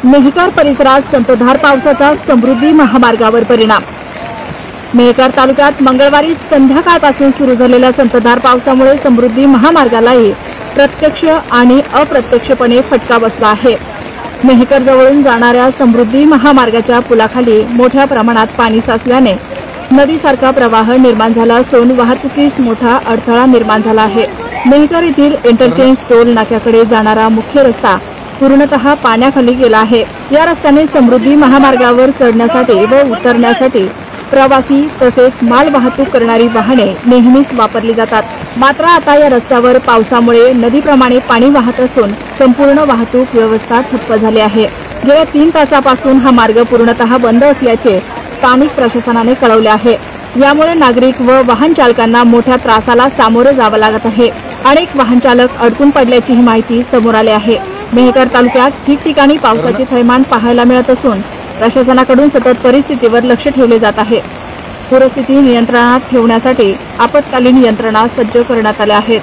मेहकर परिसरात संततधार पावसाचा समृद्धी महामार्गावर परिणाम। मेहकर तालुक्यात मंगळवारी संध्याकाळपासून सुरू झालेल्या संततधार पावसामुळे समृद्धी महामार्गालाही प्रत्यक्ष आणि अप्रत्यक्षपणे फटका बसला आहे। मेहकर जवळून जाणाऱ्या समृद्धी महामार्गाच्या पुलाखाली मोठ्या प्रमाणात पाणी साचल्याने नदीसारखा प्रवाह निर्माण झाला असून वाहतुकीस मोठा अडथळा निर्माण झाला आहे। मेहकर येथील इंटरचेंज टोल नाक्याकडे जाणारा मुख्य रस्ता पूर्णतः पाण्याखाली गेला आहे। या रस्त्याने समृद्धी महामार्गावर चढण्यासाठी व उतरण्यासाठी प्रवासी तसेच माल वाहतूक करणारी वाहने नेहमीच वापरली जातात। मात्र आता या रस्त्यावर पावसामुळे नदीप्रमाणे पाणी वाहत असून संपूर्ण वाहतूक व्यवस्था ठप्प झाली आहे। गेल्या 3 तासापासून हा मार्ग पूर्णतः बंद असल्याचे स्थानिक प्रशासनाने कळवले आहे। यामुळे नागरिक व वाहन चालकांना मोठ्या त्रासाला सामोरे जावे लागत आहे। अनेक वाहन चालक अडकून पडल्याची माहिती समोर आली आहे। मेहकर तालुक्यात ठिकठिकाणी पावसाचे थैमान पाहायला मिळत असून प्रशासनाकडून सतत परिस्थितीवर लक्ष ठेवले जात आहे। पूरस्थिती नियंत्रणात ठेवण्यासाठी आपत्कालीन यंत्रणा सज्ज करण्यात आल्या आहेत।